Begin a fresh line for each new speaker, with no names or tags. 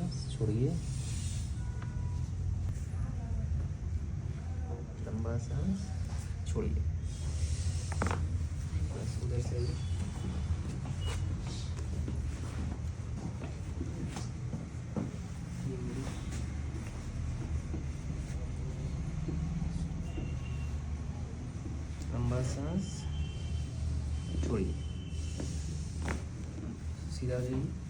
सांस छोड़िए, लंबा सांस छोड़िए। बस उधर से आइए। लंबा सांस छोड़िए, सीधा जाइए।